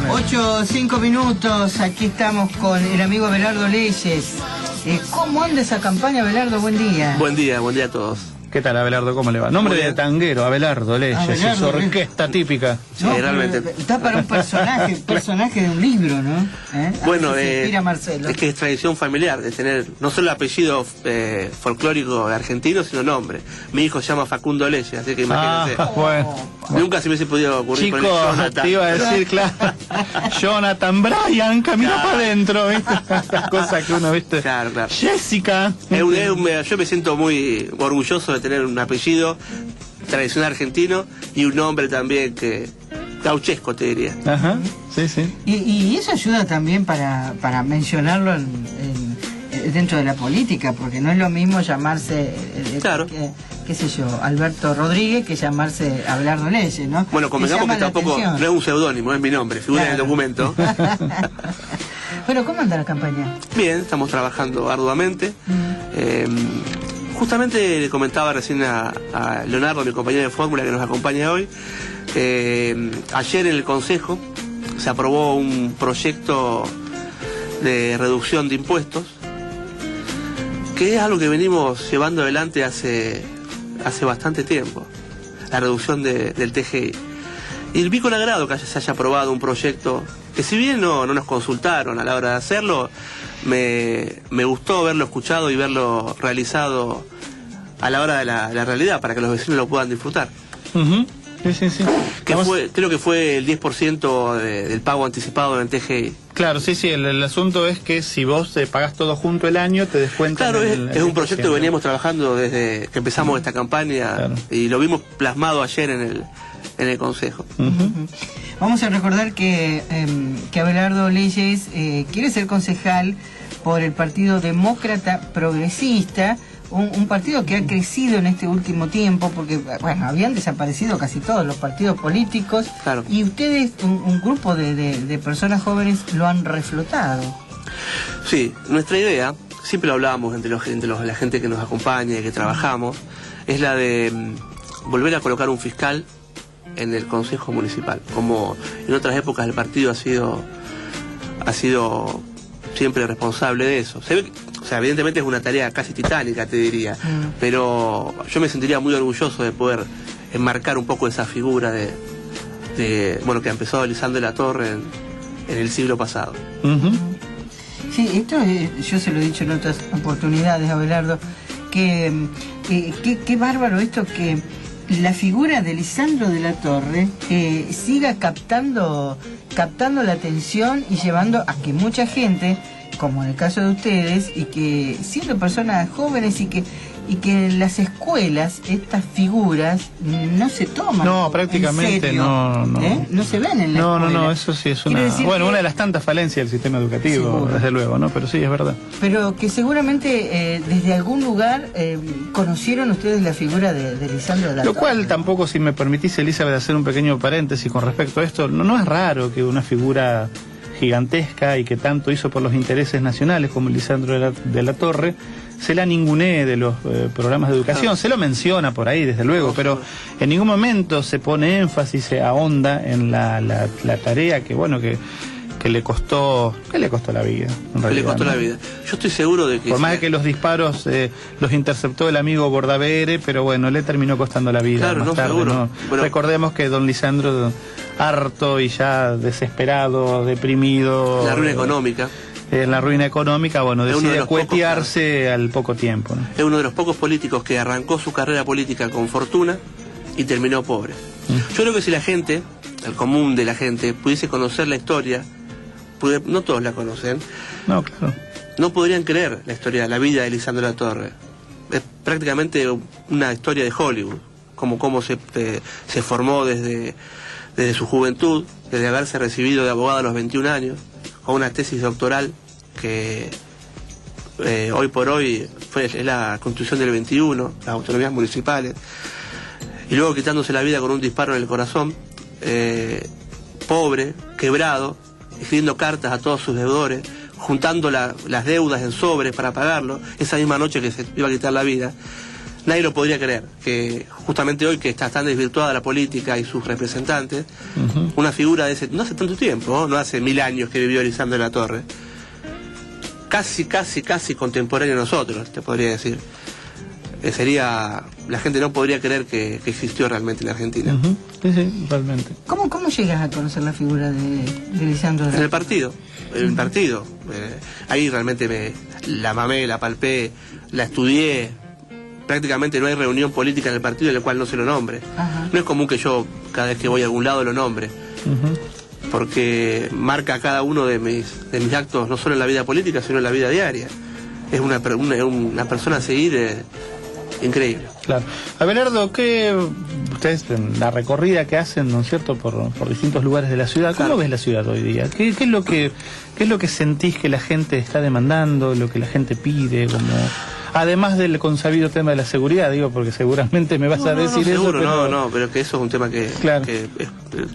Ocho, 5 minutos, aquí estamos con el amigo Abelardo Leyes. ¿Cómo anda esa campaña, Abelardo? Buen día. Buen día a todos. ¿Qué tal, Abelardo? ¿Cómo le va? Nombre de tanguero, Abelardo Leyes, y su orquesta típica. Sí, no, realmente. Está para un personaje de un libro, ¿no? Bueno, Marcelo. Es que es tradición familiar de tener no solo apellido folclórico argentino, sino nombre. Mi hijo se llama Facundo Leyes, así que imagínense. Bueno. Nunca se me hubiese podido ocurrir Chico, con el Jonathan. te iba a decir, claro, Jonathan Bryan caminó para adentro, ¿viste? Las cosas que uno, ¿viste? Claro. Jessica. Yo me siento muy orgulloso de tener un apellido tradicional argentino y un nombre también que gauchesco, te diría. Ajá, sí. Y eso ayuda también para mencionarlo dentro de la política, porque no es lo mismo llamarse, claro, qué sé yo, Alberto Rodríguez, que llamarse Abelardo Leyes, ¿no? Bueno, convengamos que tampoco no es un seudónimo, es mi nombre, figura en el documento. Bueno, ¿cómo anda la campaña? Bien, estamos trabajando arduamente. Justamente le comentaba recién a Leonardo, mi compañero de fórmula que nos acompaña hoy, ayer en el Consejo se aprobó un proyecto de reducción de impuestos, que es algo que venimos llevando adelante hace bastante tiempo, la reducción del TGI. Y vi con agrado que se haya aprobado un proyecto que, si bien no nos consultaron a la hora de hacerlo, me gustó verlo escuchado y verlo realizado a la hora de la realidad, para que los vecinos lo puedan disfrutar. Sí. Creo que fue el 10% del pago anticipado en el TGI. Claro, sí, el asunto es que si vos pagás todo junto el año, te descuentan. Claro, es un proyecto que veníamos trabajando desde que empezamos esta campaña, claro, y lo vimos plasmado ayer en el Consejo. Vamos a recordar que Abelardo Leyes quiere ser concejal por el Partido Demócrata Progresista, un partido que ha crecido en este último tiempo, porque bueno, habían desaparecido casi todos los partidos políticos, claro, y ustedes, un grupo de personas jóvenes, lo han reflotado. Sí, nuestra idea, siempre lo hablábamos entre la gente que nos acompaña y que trabajamos, es la de volver a colocar un fiscal en el Consejo Municipal. Como en otras épocas el partido ha sido siempre responsable de eso. Se ve, o sea, evidentemente es una tarea casi titánica, te diría, pero yo me sentiría muy orgulloso de poder enmarcar un poco esa figura bueno, que empezó Lisandro de la Torre en el siglo pasado. Sí, esto yo se lo he dicho en otras oportunidades, Abelardo, que qué bárbaro esto, que la figura de Lisandro de la Torre siga captando la atención y llevando a que mucha gente, como en el caso de ustedes, y que siendo personas jóvenes y que en las escuelas estas figuras no se toman. No, prácticamente en serio, no se ven en la escuela. No, eso sí es una de las tantas falencias del sistema educativo, seguro, desde luego, ¿no? Pero sí, es verdad. Pero que seguramente desde algún lugar conocieron ustedes la figura de Lisandro de la Torre. Lo cual tampoco, si me permitís, Elizabeth, hacer un pequeño paréntesis con respecto a esto, no es raro que una figura gigantesca y que tanto hizo por los intereses nacionales como Lisandro de la Torre se la ningunee de los programas de educación. Se lo menciona por ahí, desde luego, pero en ningún momento se pone énfasis, se ahonda en la tarea que, bueno, que le costó la vida. Que le costó la vida. Yo estoy seguro de que... Por más de que los disparos los interceptó el amigo Bordavere, pero bueno, le terminó costando la vida. Claro, más tarde, seguro. ¿no? Bueno, recordemos que don Lisandro, harto y ya desesperado, deprimido... La ruina económica. En la ruina económica, bueno, decide cuetearse al poco tiempo, ¿no? Es uno de los pocos políticos que arrancó su carrera política con fortuna y terminó pobre. Yo creo que si la gente, el común de la gente, pudiese conocer la historia, no todos la conocen, no, claro, no podrían creer la historia, la vida de Lisandro de la Torre. Es prácticamente una historia de Hollywood, cómo se formó desde su juventud, desde haberse recibido de abogado a los 21 años, con una tesis doctoral que hoy por hoy es la Constitución del 21, las autonomías municipales, y luego quitándose la vida con un disparo en el corazón, pobre, quebrado, escribiendo cartas a todos sus deudores, juntando las deudas en sobres para pagarlo, esa misma noche que se iba a quitar la vida, nadie lo podría creer, que justamente hoy que está tan desvirtuada la política y sus representantes, una figura de ese, no hace tanto tiempo, no hace 1000 años que vivió Lisandro de la Torre, casi contemporáneo a nosotros, te podría decir. La gente no podría creer que existió realmente en Argentina. Sí, realmente. ¿Cómo llegas a conocer la figura de Lisandro? En el partido. Ahí realmente la mamé, la palpé, la estudié. Prácticamente no hay reunión política en el partido en la cual no se lo nombre. No es común que yo, cada vez que voy a algún lado, lo nombre. Porque marca cada uno de mis actos, no solo en la vida política, sino en la vida diaria. Es una persona a seguir increíble. Claro. Abelardo, ustedes en la recorrida que hacen, ¿no es cierto?, por distintos lugares de la ciudad, ¿cómo ves la ciudad hoy día? ¿Qué es lo que sentís que la gente está demandando, lo que la gente pide, como además del consabido tema de la seguridad, digo, porque seguramente me vas a decir seguro, eso, pero que eso es un tema que es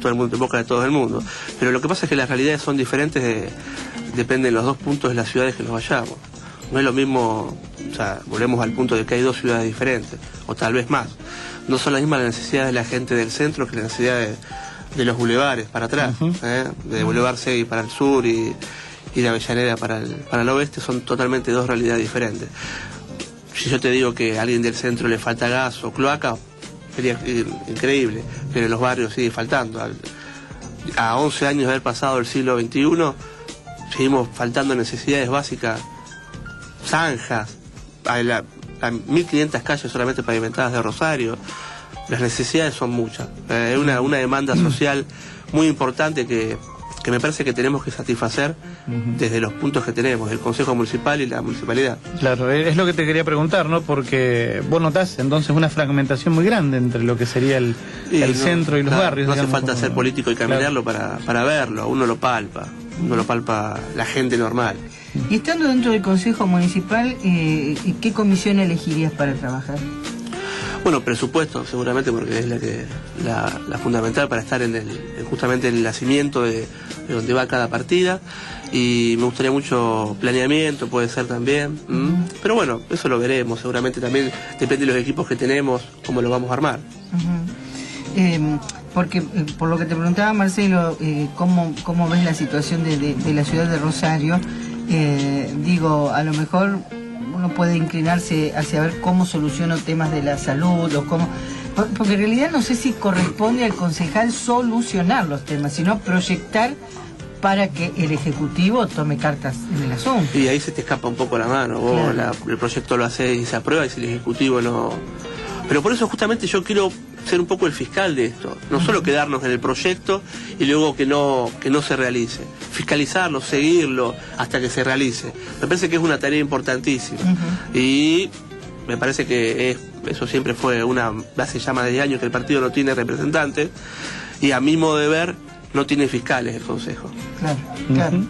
todo el mundo, en boca de todo el mundo. Pero lo que pasa es que las realidades son diferentes, dependen de los dos puntos de las ciudades que nos vayamos. No es lo mismo, o sea, volvemos al punto de que hay dos ciudades diferentes, o tal vez más. No son las mismas las necesidades de la gente del centro que las necesidades de los bulevares para atrás, de Boulevard Segui para el sur y de Avellaneda para el oeste, son totalmente dos realidades diferentes. Si yo te digo que a alguien del centro le falta gas o cloaca, sería increíble, pero en los barrios sigue faltando. A 11 años de haber pasado el siglo XXI, seguimos faltando necesidades básicas, zanjas, a 1500 calles solamente pavimentadas de Rosario. Las necesidades son muchas. Es una demanda social muy importante que me parece que tenemos que satisfacer desde los puntos que tenemos, el Consejo Municipal y la Municipalidad. Claro, es lo que te quería preguntar, ¿no? Porque vos notás entonces una fragmentación muy grande entre lo que sería el centro y los barrios. No hace falta ser político y caminarlo para verlo, uno lo palpa la gente normal. Y estando dentro del Consejo Municipal, ¿qué comisión elegirías para trabajar? Bueno, presupuesto, seguramente, porque es la fundamental para estar justamente en el nacimiento de donde va cada partida. Y me gustaría mucho planeamiento, puede ser también. Pero bueno, eso lo veremos, seguramente también depende de los equipos que tenemos, cómo lo vamos a armar. Porque por lo que te preguntaba Marcelo, ¿cómo ves la situación de la ciudad de Rosario? Digo, a lo mejor uno puede inclinarse hacia ver cómo soluciono temas de la salud o cómo, porque en realidad no sé si corresponde al concejal solucionar los temas, sino proyectar para que el Ejecutivo tome cartas en el asunto. Y ahí se te escapa un poco la mano, vos el proyecto lo haces y se aprueba, y si el Ejecutivo no... Pero por eso justamente yo quiero ser un poco el fiscal de esto, no solo quedarnos en el proyecto y luego que no se realice, fiscalizarlo, seguirlo hasta que se realice. Me parece que es una tarea importantísima y me parece que eso siempre fue hace ya más de 10 años que el partido no tiene representantes y a mi modo de ver no tiene fiscales el Consejo. Claro.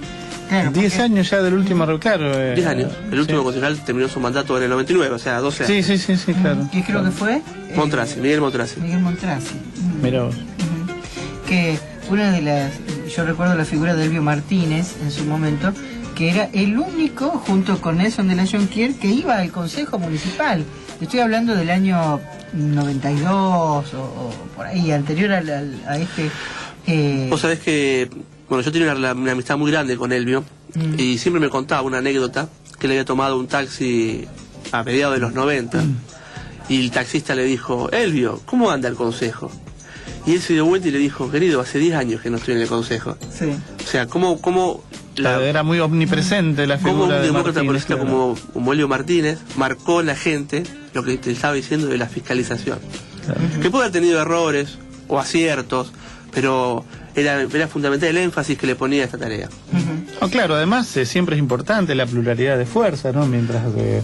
10 años ya del último, claro. 10 años. El último concejal terminó su mandato en el 99, o sea, 12 años. Sí, claro. ¿Qué creo que fue? Miguel Montrasi. Mirá vos. Que una de las... Yo recuerdo la figura de Elvio Martínez en su momento, que era el único, junto con Nelson de la Jonquière, que iba al Consejo Municipal. Estoy hablando del año 92 o por ahí, anterior a este... Vos sabés que... Bueno, yo tenía una amistad muy grande con Elvio y siempre me contaba una anécdota que le había tomado un taxi a mediados de los 90 y el taxista le dijo: Elvio, ¿cómo anda el Consejo? Y él se dio vuelta y le dijo: querido, hace 10 años que no estoy en el Consejo. Sí. O sea, ¿cómo era muy omnipresente la figura como un de demócrata Martínez, política como Elvio Martínez marcó en la gente lo que te estaba diciendo de la fiscalización. Que puede haber tenido errores o aciertos, pero era fundamental el énfasis que le ponía a esta tarea. Claro, además siempre es importante la pluralidad de fuerzas, ¿no? Mientras que,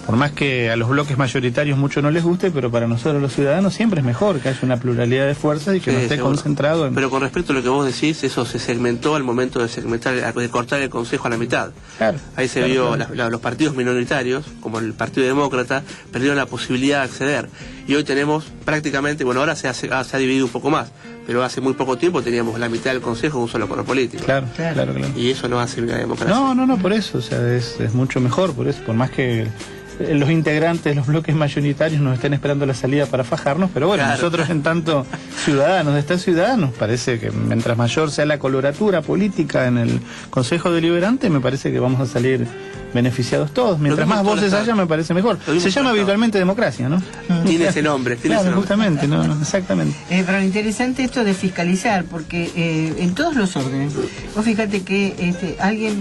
por más que a los bloques mayoritarios mucho no les guste, pero para nosotros los ciudadanos siempre es mejor que haya una pluralidad de fuerzas y que no esté concentrado en... Pero con respecto a lo que vos decís, eso se segmentó al momento de cortar el Consejo a la mitad. Claro, ahí se vio los partidos minoritarios, como el Partido Demócrata, perdieron la posibilidad de acceder. Y hoy tenemos prácticamente, bueno, ahora se ha dividido un poco más, pero hace muy poco tiempo teníamos la mitad del Consejo un solo color político. Claro. Y eso no hace una democracia. No, por eso, o sea, es mucho mejor, por eso, por más que los integrantes de los bloques mayoritarios nos estén esperando la salida para fajarnos, pero bueno, claro, nosotros en tanto ciudadanos de esta ciudad, nos parece que mientras mayor sea la coloratura política en el Consejo Deliberante, me parece que vamos a salir beneficiados todos. Mientras más voces haya, me parece mejor. Se llama habitualmente democracia, ¿no? Tiene ese nombre, claro, justamente, no, exactamente. Pero lo interesante esto de fiscalizar, porque en todos los órdenes, vos fíjate que alguien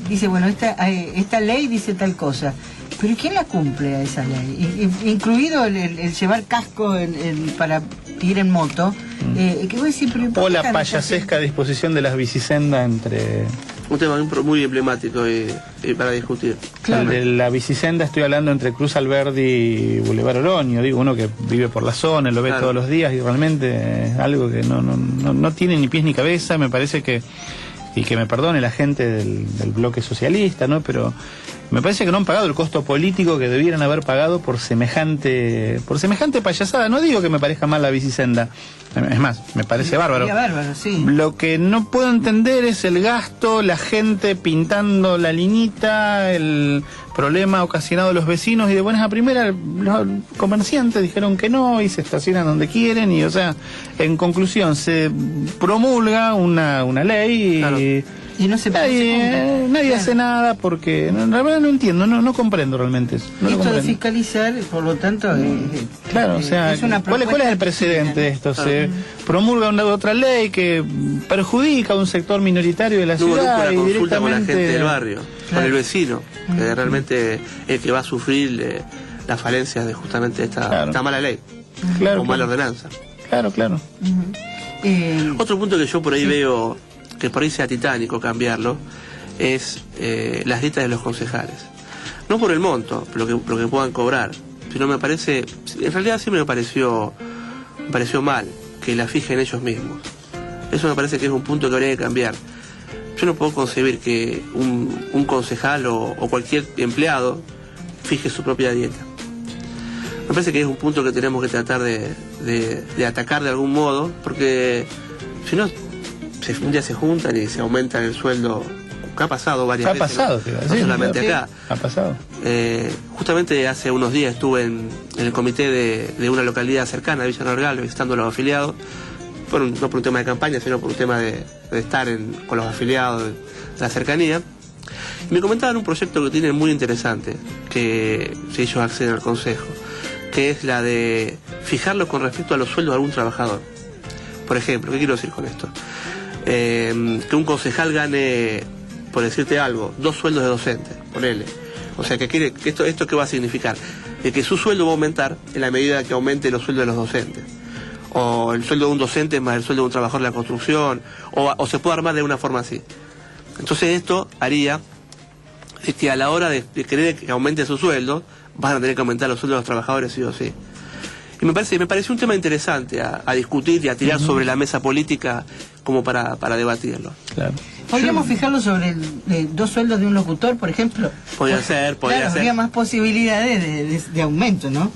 dice, bueno, esta ley dice tal cosa, pero ¿quién la cumple a esa ley? Incluido el llevar casco para ir en moto, que vos decís, pero o la payasesca disposición de las bicisendas entre... Un tema muy emblemático para discutir. Claro. El de la bicisenda, estoy hablando entre Cruz Alberdi y Boulevard Oroño, digo, uno que vive por la zona, lo ve todos los días y realmente es algo que no tiene ni pies ni cabeza, me parece que, y que me perdone la gente del bloque socialista, ¿no? Pero me parece que no han pagado el costo político que debieran haber pagado por semejante payasada. No digo que me parezca mal la bicisenda, es más, me parece bárbaro. Sí. Lo que no puedo entender es el gasto, la gente pintando la linita, el problema ocasionado a los vecinos, y de buenas a primeras los comerciantes dijeron que no y se estacionan donde quieren, y o sea, en conclusión, se promulga una ley claro. Y no se nadie hace nada porque en realidad no entiendo, no comprendo realmente eso. Esto de fiscalizar, por lo tanto, claro, o sea, ¿cuál es el precedente de esto? Se promulga otra ley que perjudica a un sector minoritario de la ciudad y consulta con la gente del barrio, claro, con el vecino, que realmente es el que va a sufrir las falencias de justamente esta mala ley, o mala ordenanza. Claro. Otro punto que yo por ahí veo que por ahí sea titánico cambiarlo, es las dietas de los concejales. No por el monto, lo que puedan cobrar, sino me parece, en realidad siempre me pareció mal que la fijen ellos mismos. Eso me parece que es un punto que habría que cambiar. Yo no puedo concebir que un concejal o cualquier empleado fije su propia dieta. Me parece que es un punto que tenemos que tratar de atacar de algún modo, porque si no, un día se juntan y se aumentan el sueldo, que ha pasado varias veces. No solamente acá. Ha pasado. Justamente hace unos días estuve en el comité de una localidad cercana, Villa Norgal, visitando a los afiliados, no por un tema de campaña, sino por un tema de estar con los afiliados de la cercanía. Y me comentaban un proyecto que tienen muy interesante, que si ellos acceden al consejo, que es la de fijarlo con respecto a los sueldos de algún trabajador. Por ejemplo, ¿qué quiero decir con esto? Que un concejal gane, por decirte algo, 2 sueldos de docente, ponele. O sea, que esto ¿qué va a significar? De que su sueldo va a aumentar en la medida que aumente los sueldos de los docentes. O el sueldo de un docente más el sueldo de un trabajador de la construcción, o se puede armar de una forma así. Entonces esto haría que a la hora de querer que aumente su sueldo, van a tener que aumentar los sueldos de los trabajadores sí o sí. Y me pareció un tema interesante a discutir y a tirar sobre la mesa política como para debatirlo. Claro. ¿Podríamos fijarlo sobre 2 sueldos de un locutor, por ejemplo? Podría ser. Habría más posibilidades de aumento, ¿no?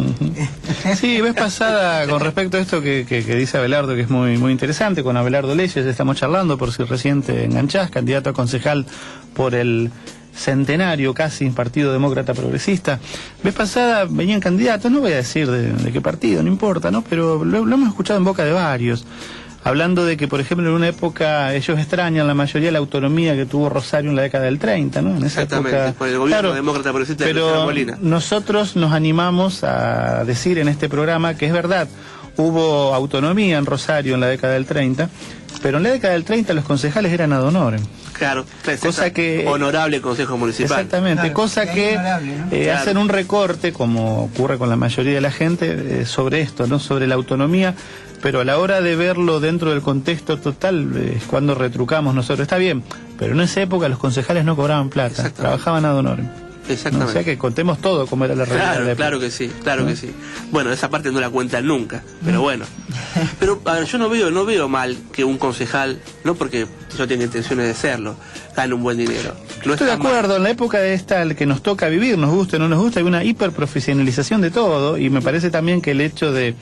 Sí, vez pasada, con respecto a esto que dice Abelardo, que es muy interesante, con Abelardo Leyes estamos charlando, por si recién te enganchás, candidato a concejal por el centenario casi Partido Demócrata Progresista. Vez pasada venían candidatos, no voy a decir de qué partido, no importa, ¿no? Pero lo hemos escuchado en boca de varios, hablando de que, por ejemplo, en una época ellos extrañan la mayoría la autonomía que tuvo Rosario en la década del 30, ¿no? En esa época, por el gobierno demócrata progresista de Luciano Molina. Nosotros nos animamos a decir en este programa que es verdad, hubo autonomía en Rosario en la década del 30, pero en la década del 30 los concejales eran ad honorem. Claro, cosa que honorable consejo municipal. Exactamente, claro, cosa que ¿no? hacen un recorte, como ocurre con la mayoría de la gente, sobre esto, no, sobre la autonomía, pero a la hora de verlo dentro del contexto total es cuando retrucamos nosotros. Está bien, pero en esa época los concejales no cobraban plata, trabajaban ad honorem. Exactamente. O sea que contemos todo como era la realidad. Claro que sí, que sí. Bueno, esa parte no la cuentan nunca, pero bueno. Pero a ver, yo no veo mal que un concejal, no porque yo tenga intenciones de serlo, gane un buen dinero. No estoy de acuerdo, mal. En la época de esta que nos toca vivir, nos guste o no nos guste, hay una hiperprofesionalización de todo, y me parece también que el hecho de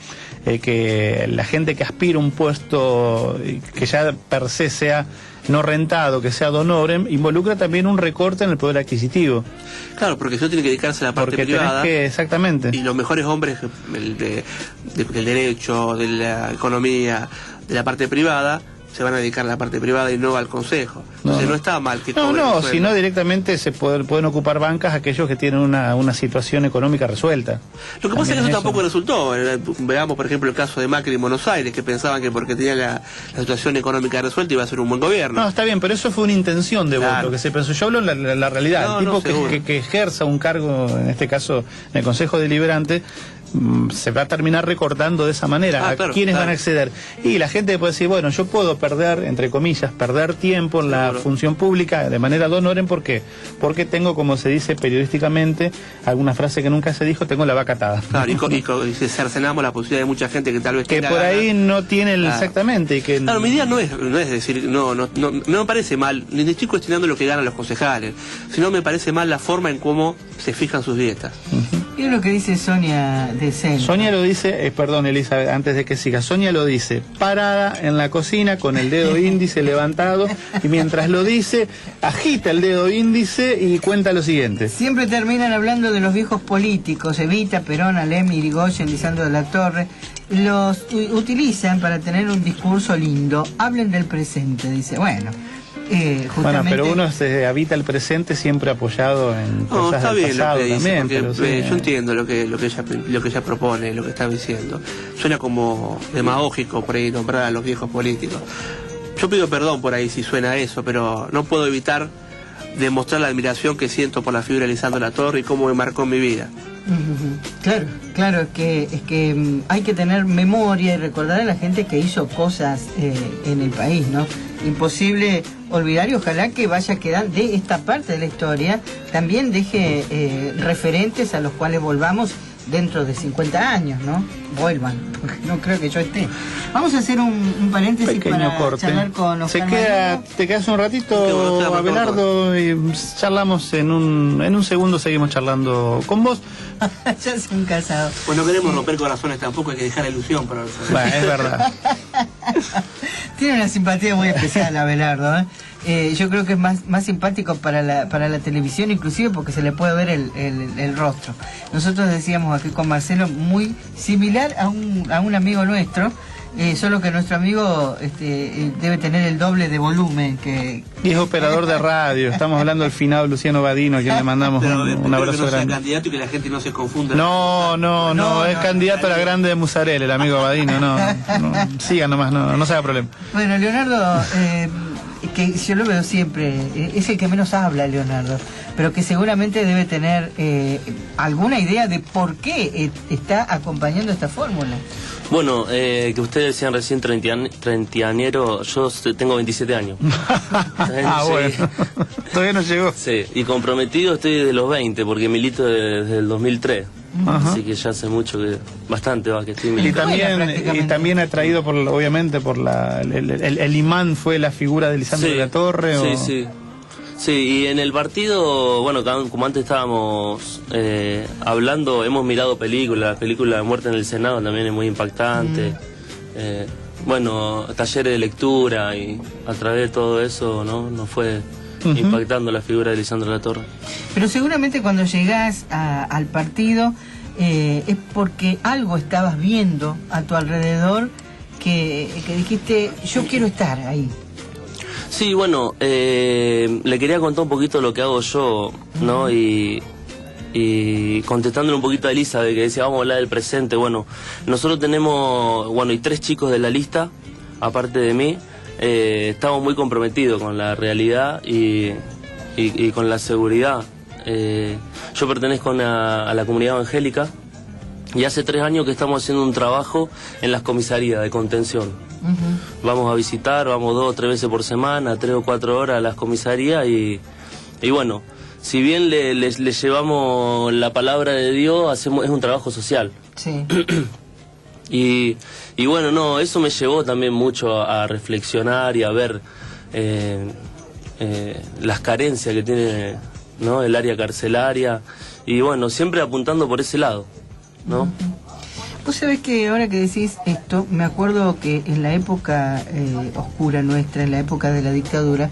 que la gente que aspira a un puesto que ya per se sea no rentado, que sea don obrem, involucra también un recorte en el poder adquisitivo. Claro, porque eso tiene que dedicarse a la parte Porque privada. Exactamente. Y los mejores hombres del derecho, de la economía, de la parte privada, se van a dedicar a la parte privada y no al consejo. Entonces no está mal que No, sino directamente pueden ocupar bancas aquellos que tienen una situación económica resuelta. Lo que pasa es que eso tampoco resultó. Veamos, por ejemplo, el caso de Macri en Buenos Aires, que pensaban que porque tenía la situación económica resuelta iba a ser un buen gobierno. No, está bien, pero eso fue una intención de voto que se pensó. Yo hablo en la realidad. El tipo que ejerza un cargo, en este caso en el Consejo Deliberante, se va a terminar recortando de esa manera. ¿Quiénes van a acceder? Y la gente puede decir, bueno, yo puedo perder, entre comillas, perder tiempo en la función pública de manera don obrem. ¿Por qué? Porque tengo, como se dice periodísticamente, alguna frase que nunca se dijo, tengo la vaca atada. Claro, y cercenamos la posibilidad de mucha gente que tal vez que por ahí no tiene exactamente. Y que claro, mi idea no es decir, no me parece mal, ni estoy cuestionando lo que ganan los concejales, sino me parece mal la forma en cómo se fijan sus dietas. Es lo que dice Sonia de Centro. Sonia lo dice, perdón Elizabeth, antes de que siga, Sonia lo dice, parada en la cocina con el dedo índice levantado, y mientras lo dice, agita el dedo índice y cuenta lo siguiente. Siempre terminan hablando de los viejos políticos, Evita, Perón, Alem, Irigoyen, Lisandro de la Torre. Los utilizan para tener un discurso lindo. Hablen del presente, dice. Bueno, justamente... Bueno, pero uno se habita el presente siempre apoyado en cosas está del bien pasado lo que dice, también. Porque, yo entiendo lo que ella propone, lo que está diciendo. Suena como demagógico por ahí nombrar a los viejos políticos. Yo pido perdón por ahí si suena eso, pero no puedo evitar demostrar la admiración que siento por la figura de Lisandro de la Torre y cómo me marcó en mi vida. Claro, es que hay que tener memoria y recordar a la gente que hizo cosas en el país, ¿no? Imposible olvidar, y ojalá que vaya quedando de esta parte de la historia, también deje referentes a los cuales volvamos dentro de 50 años, ¿no? Vuelvan, porque no creo que yo esté. Vamos a hacer un paréntesis para charlar con Oscar. ¿Te quedas un ratito, Abelardo? Y charlamos en un segundo, seguimos charlando con vos. Ya son casados. Pues no queremos romper corazones tampoco, hay que dejar la ilusión para bueno, es verdad. Tiene una simpatía muy especial Abelardo, yo creo que es más simpático para la televisión, inclusive porque se le puede ver el rostro. Nosotros decíamos aquí con Marcelo, muy similar a un amigo nuestro, solo que nuestro amigo debe tener el doble de volumen que... Y es operador de radio, estamos hablando del finado Luciano Badino, a quien le mandamos un abrazo que no grande. sea candidato y que la gente no se confunda. No, es candidato a la grande de Musarel, el amigo Badino, no siga nomás, no se haga problema. Bueno, Leonardo, que yo lo veo siempre, es el que menos habla, Leonardo, pero que seguramente debe tener alguna idea de por qué está acompañando esta fórmula. Bueno, que ustedes decían recién treintañero, yo tengo 27 años. Bueno, todavía no llegó. Sí, y comprometido estoy desde los 20, porque milito desde el 2003. Así que ya hace mucho, bastante que estoy militando. Y también ha traído, obviamente, por el imán fue la figura de Lisandro de la Torre. Sí, y en el partido, bueno, como antes estábamos hablando, hemos mirado películas, la película de Muerte en el Senado también es muy impactante. Bueno, talleres de lectura, y a través de todo eso, ¿no? Nos fue impactando la figura de Lisandro de la Torre. Pero seguramente cuando llegás al partido es porque algo estabas viendo a tu alrededor que dijiste, yo quiero estar ahí. Sí, bueno, le quería contar un poquito lo que hago yo, ¿no? Y contestándole un poquito a Elizabeth, que decía, vamos a hablar del presente. Bueno, nosotros tenemos, y 3 chicos de la lista, aparte de mí, estamos muy comprometidos con la realidad y con la seguridad. Yo pertenezco a la comunidad evangélica y hace 3 años que estamos haciendo un trabajo en las comisarías de contención. Vamos a visitar, vamos 2 o 3 veces por semana, 3 o 4 horas a las comisarías y bueno, si bien le llevamos la palabra de Dios, es un trabajo social. Sí. Y bueno, no, eso me llevó también mucho a reflexionar y a ver las carencias que tiene, ¿no?, el área carcelaria, y bueno, siempre apuntando por ese lado, ¿no? Vos sabés que ahora que decís esto, me acuerdo que en la época oscura nuestra, en la época de la dictadura,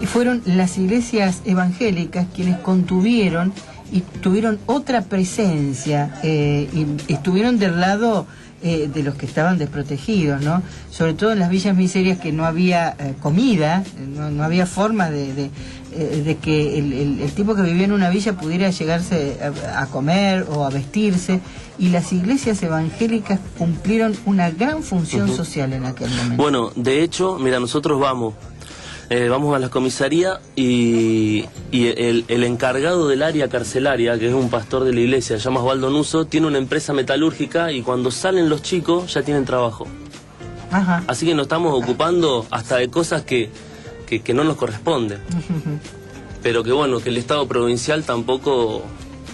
fueron las iglesias evangélicas quienes contuvieron y tuvieron otra presencia, y estuvieron del lado de los que estaban desprotegidos, ¿no? Sobre todo en las villas miserias, que no había comida, no había forma de que el tipo que vivía en una villa pudiera llegarse a comer o a vestirse, y las iglesias evangélicas cumplieron una gran función social en aquel momento. Bueno, de hecho, mira, nosotros vamos a la comisaría y el encargado del área carcelaria, que es un pastor de la iglesia, se llama Osvaldo Nuso, tiene una empresa metalúrgica y cuando salen los chicos ya tienen trabajo. Ajá. Así que nos estamos ocupando hasta de cosas que no nos corresponden. Pero que bueno, que el Estado provincial tampoco,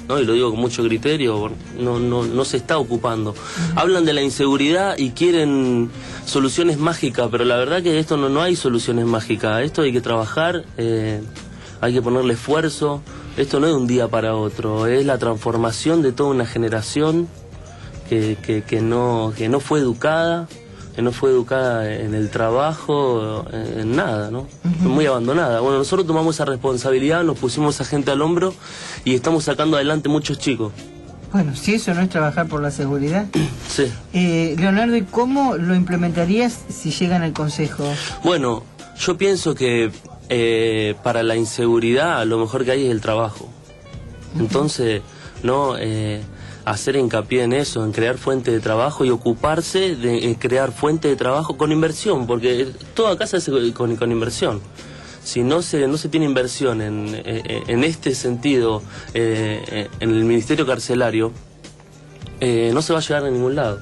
¿no? Y lo digo con mucho criterio, no se está ocupando. Hablan de la inseguridad y quieren soluciones mágicas, pero la verdad que de esto no hay soluciones mágicas. Esto hay que trabajar, hay que ponerle esfuerzo. Esto no es de un día para otro, es la transformación de toda una generación que no fue educada, en el trabajo, en nada, ¿no? Muy abandonada. Bueno, nosotros tomamos esa responsabilidad, nos pusimos a gente al hombro y estamos sacando adelante muchos chicos. Bueno, si eso no es trabajar por la seguridad. Sí. Leonardo, ¿y cómo lo implementarías si llegan al Consejo? Bueno, yo pienso que para la inseguridad lo mejor que hay es el trabajo. Entonces, ¿no? Hacer hincapié en eso, en crear fuentes de trabajo y ocuparse de crear fuentes de trabajo con inversión, porque todo acá se hace con inversión. Si no se tiene inversión en este sentido, en el Ministerio Carcelario, no se va a llegar a ningún lado.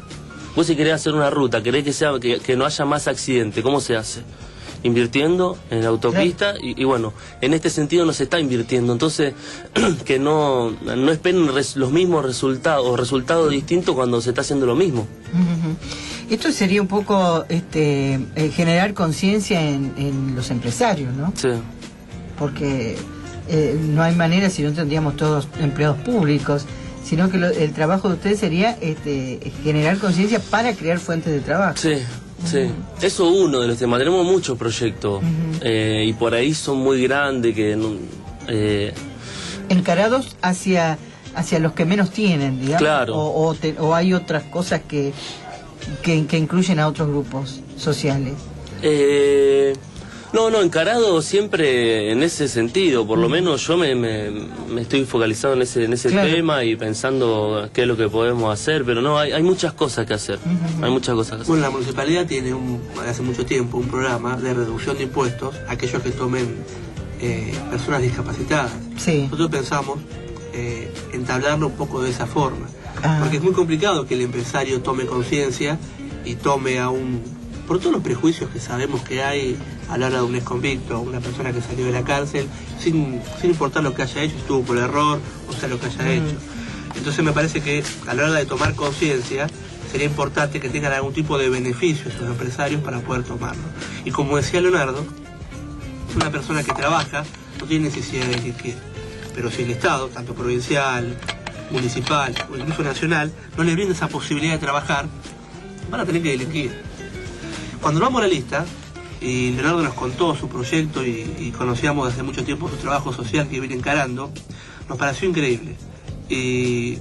Vos si querés hacer una ruta, querés que no haya más accidentes, ¿cómo se hace? Invirtiendo en la autopista, y bueno, en este sentido no se está invirtiendo, entonces que no esperen los mismos resultados o resultados distintos cuando se está haciendo lo mismo. Esto sería un poco generar conciencia en los empresarios, ¿no? Sí. Porque no hay manera si no tendríamos todos empleados públicos, sino que el trabajo de ustedes sería generar conciencia para crear fuentes de trabajo. Sí. Sí, eso es uno de los temas. Tenemos muchos proyectos y por ahí son muy grandes que encarados hacia los que menos tienen, digamos. Claro. O hay otras cosas que incluyen a otros grupos sociales. No, encarado siempre en ese sentido. Por lo menos yo me estoy focalizado en ese claro. tema y pensando qué es lo que podemos hacer, pero no, hay muchas cosas que hacer. Hay muchas cosas que hacer. Bueno, la municipalidad tiene hace mucho tiempo un programa de reducción de impuestos a aquellos que tomen personas discapacitadas. Sí. Nosotros pensamos entablarlo un poco de esa forma, porque es muy complicado que el empresario tome conciencia y tome por todos los prejuicios que sabemos que hay a la hora de un exconvicto, una persona que salió de la cárcel, sin importar lo que haya hecho, estuvo por error, o sea, lo que haya hecho. Entonces me parece que a la hora de tomar conciencia sería importante que tengan algún tipo de beneficio esos empresarios para poder tomarlo. Y como decía Leonardo, una persona que trabaja no tiene necesidad de elegir, pero si el Estado, tanto provincial, municipal o incluso nacional, no le brinda esa posibilidad de trabajar, van a tener que elegir. Cuando vamos a la lista, y Leonardo nos contó su proyecto y conocíamos desde mucho tiempo su trabajo social que viene encarando, nos pareció increíble. Y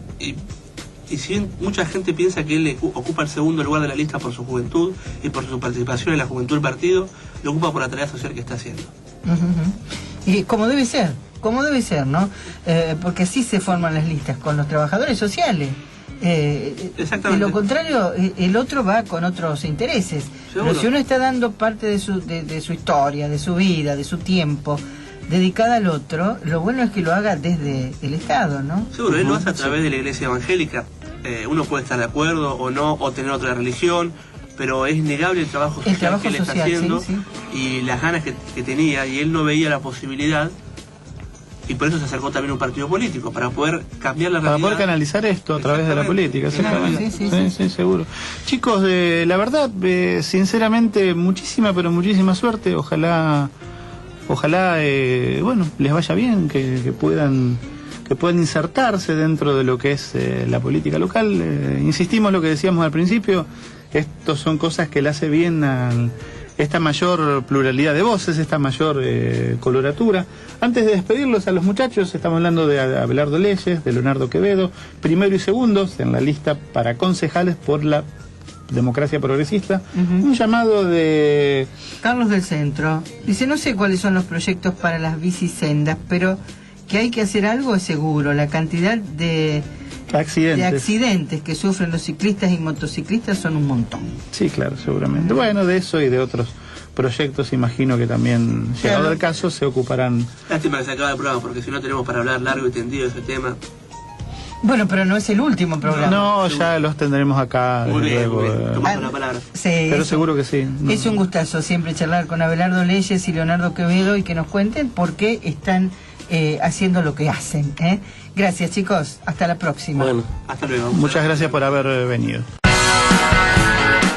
si bien mucha gente piensa que él ocupa el segundo lugar de la lista por su juventud y por su participación en la juventud del partido, lo ocupa por la tarea social que está haciendo. Y como debe ser, ¿no? Porque así se forman las listas, con los trabajadores sociales. Exactamente. De lo contrario, el otro va con otros intereses. ¿Seguro? Pero si uno está dando parte de su historia, de su vida, de su tiempo, dedicada al otro, lo bueno es que lo haga desde el Estado, ¿no? Seguro, él lo hace a través de la iglesia evangélica. Uno puede estar de acuerdo o no, o tener otra religión, pero es innegable el trabajo social que él está haciendo, sí. Y las ganas que tenía, y él no veía la posibilidad, y por eso se acercó también a un partido político, para poder cambiar la realidad. Para poder canalizar esto a través de la política, sí, seguro. Chicos, la verdad, sinceramente, pero muchísima suerte. Ojalá, bueno, les vaya bien, que puedan que pueden insertarse dentro de lo que es la política local. Insistimos lo que decíamos al principio, estos son cosas que le hace bien a esta mayor pluralidad de voces, esta mayor coloratura. Antes de despedirlos a los muchachos, estamos hablando de Abelardo Leyes, de Leonardo Quevedo, primero y segundos en la lista para concejales por la Democracia Progresista. Un llamado de Carlos del Centro. Dice, no sé cuáles son los proyectos para las bicisendas, pero que hay que hacer algo es seguro. La cantidad de accidentes que sufren los ciclistas y motociclistas son un montón. Sí, claro, seguramente. Bueno, de eso y de otros proyectos, imagino que también, llegado el caso, se ocuparán. Lástima que se acaba el programa, porque si no tenemos para hablar largo y tendido de ese tema. Bueno, pero no es el último programa. No, ya los tendremos acá. Muy bien, luego, muy bien. Tomando la palabra. Sí, pero seguro que sí. Es un gustazo siempre charlar con Abelardo Leyes y Leonardo Quevedo y que nos cuenten por qué están haciendo lo que hacen. Gracias, chicos. Hasta la próxima. Bueno, hasta luego. Muchas gracias por haber venido.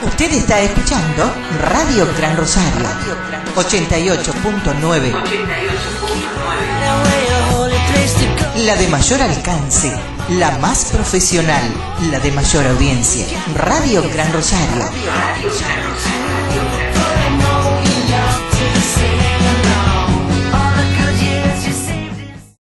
Usted está escuchando Radio Gran Rosario 88.9, la de mayor alcance, la más profesional, la de mayor audiencia. Radio Gran Rosario.